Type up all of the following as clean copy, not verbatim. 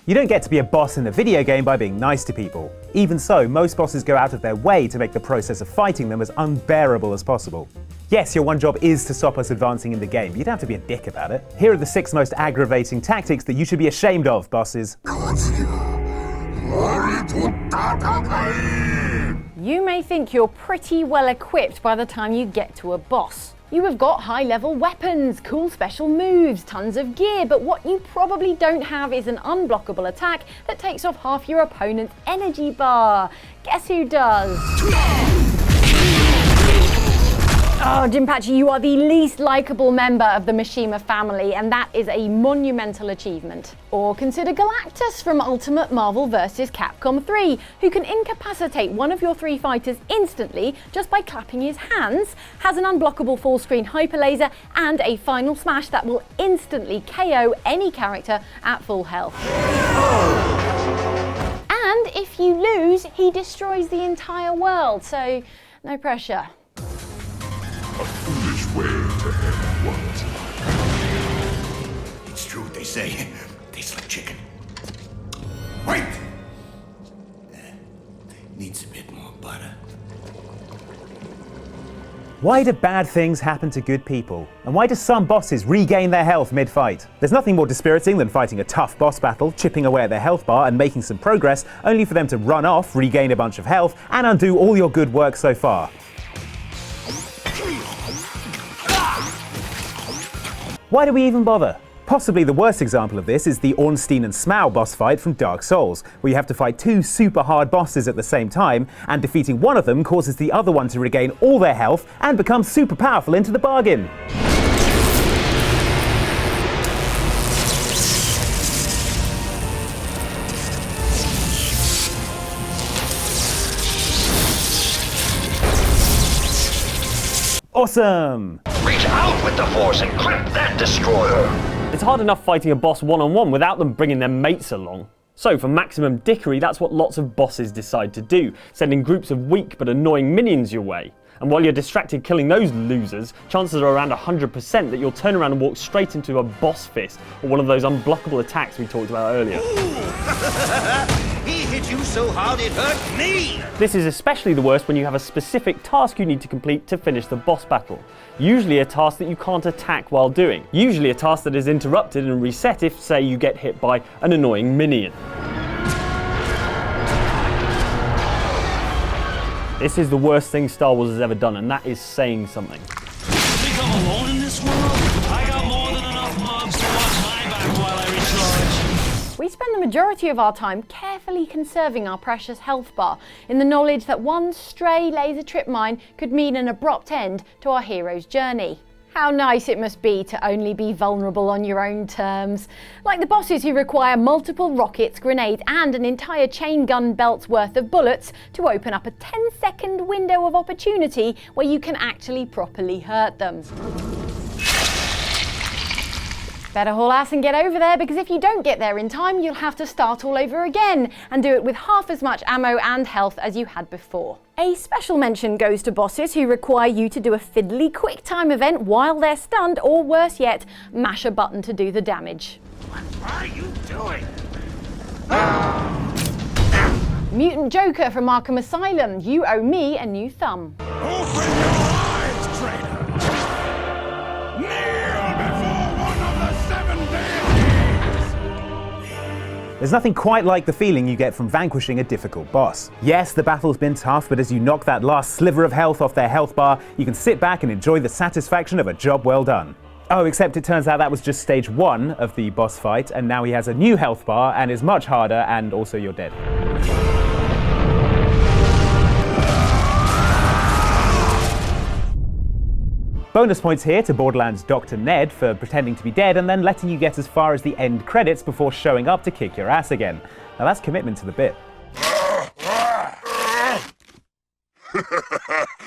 You don't get to be a boss in a video game by being nice to people. Even so, most bosses go out of their way to make the process of fighting them as unbearable as possible. Yes, your one job is to stop us advancing in the game, but you don't have to be a dick about it. Here are the 6 most aggravating tactics that you should be ashamed of, bosses. You may think you're pretty well equipped by the time you get to a boss. You have got high-level weapons, cool special moves, tons of gear, but what you probably don't have is an unblockable attack that takes off half your opponent's energy bar. Guess who does? Oh, Jinpachi, you are the least likeable member of the Mishima family, and that is a monumental achievement. Or consider Galactus from Ultimate Marvel vs. Capcom 3, who can incapacitate one of your 3 fighters instantly just by clapping his hands, has an unblockable full-screen hyperlaser, and a final smash that will instantly KO any character at full health. And if you lose, he destroys the entire world, so no pressure. A foolish way to end one's life. It's true what they say. Tastes like chicken. Wait! Needs a bit more butter. Why do bad things happen to good people? And why do some bosses regain their health mid-fight? There's nothing more dispiriting than fighting a tough boss battle, chipping away at their health bar and making some progress, only for them to run off, regain a bunch of health, and undo all your good work so far. Why do we even bother? Possibly the worst example of this is the Ornstein and Smaug boss fight from Dark Souls, where you have to fight 2 super hard bosses at the same time, and defeating one of them causes the other one to regain all their health and become super powerful into the bargain. Awesome! Reach out with the force and grip that destroyer! It's hard enough fighting a boss one-on-one without them bringing their mates along. So for maximum dickery, that's what lots of bosses decide to do, sending groups of weak but annoying minions your way. And while you're distracted killing those losers, chances are around 100% that you'll turn around and walk straight into a boss fist, or one of those unblockable attacks we talked about earlier. He hit you so hard it hurt me! This is especially the worst when you have a specific task you need to complete to finish the boss battle. Usually a task that you can't attack while doing. Usually a task that is interrupted and reset if, say, you get hit by an annoying minion. This is the worst thing Star Wars has ever done, and that is saying something. Think I'm alone in this world? I got more than enough mobs to watch my back while I recharge. We spend the majority of our time carefully conserving our precious health bar, in the knowledge that one stray laser trip mine could mean an abrupt end to our hero's journey. How nice it must be to only be vulnerable on your own terms. Like the bosses who require multiple rockets, grenades and an entire chain gun belt's worth of bullets to open up a 10-second window of opportunity where you can actually properly hurt them. Better haul ass and get over there, because if you don't get there in time, you'll have to start all over again and do it with half as much ammo and health as you had before. A special mention goes to bosses who require you to do a fiddly quick time event while they're stunned, or worse yet, mash a button to do the damage. What are you doing? Mutant Joker from Arkham Asylum, you owe me a new thumb. Open your eyes, traitor! Kneel before one of the 7 deities! There's nothing quite like the feeling you get from vanquishing a difficult boss. Yes, the battle's been tough, but as you knock that last sliver of health off their health bar, you can sit back and enjoy the satisfaction of a job well done. Oh, except it turns out that was just stage 1 of the boss fight, and now he has a new health bar and is much harder, and also you're dead. Bonus points here to Borderlands Dr. Ned for pretending to be dead and then letting you get as far as the end credits before showing up to kick your ass again. Now that's commitment to the bit.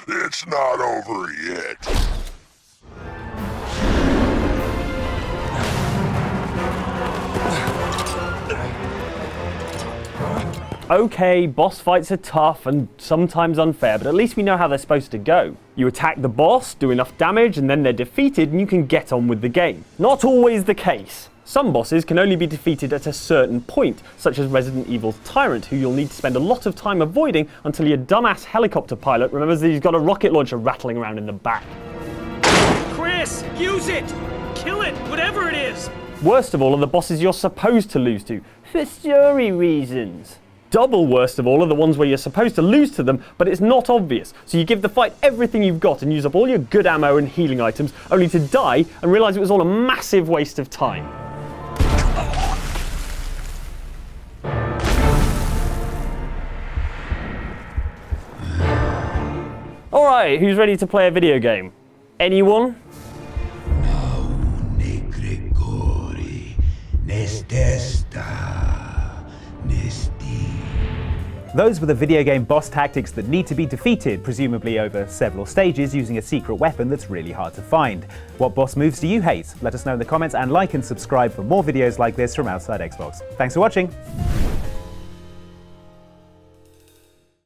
It's not over yet. Okay, boss fights are tough and sometimes unfair, but at least we know how they're supposed to go. You attack the boss, do enough damage, and then they're defeated and you can get on with the game. Not always the case. Some bosses can only be defeated at a certain point, such as Resident Evil's Tyrant, who you'll need to spend a lot of time avoiding until your dumbass helicopter pilot remembers that he's got a rocket launcher rattling around in the back. Chris, use it! Kill it, whatever it is! Worst of all are the bosses you're supposed to lose to, for story reasons. Double worst of all are the ones where you're supposed to lose to them, but it's not obvious, so you give the fight everything you've got and use up all your good ammo and healing items, only to die and realise it was all a massive waste of time. Alright, who's ready to play a video game? Anyone? Those were the video game boss tactics that need to be defeated, presumably over several stages using a secret weapon that's really hard to find. What boss moves do you hate? Let us know in the comments, and like and subscribe for more videos like this from Outside Xbox. Thanks for watching!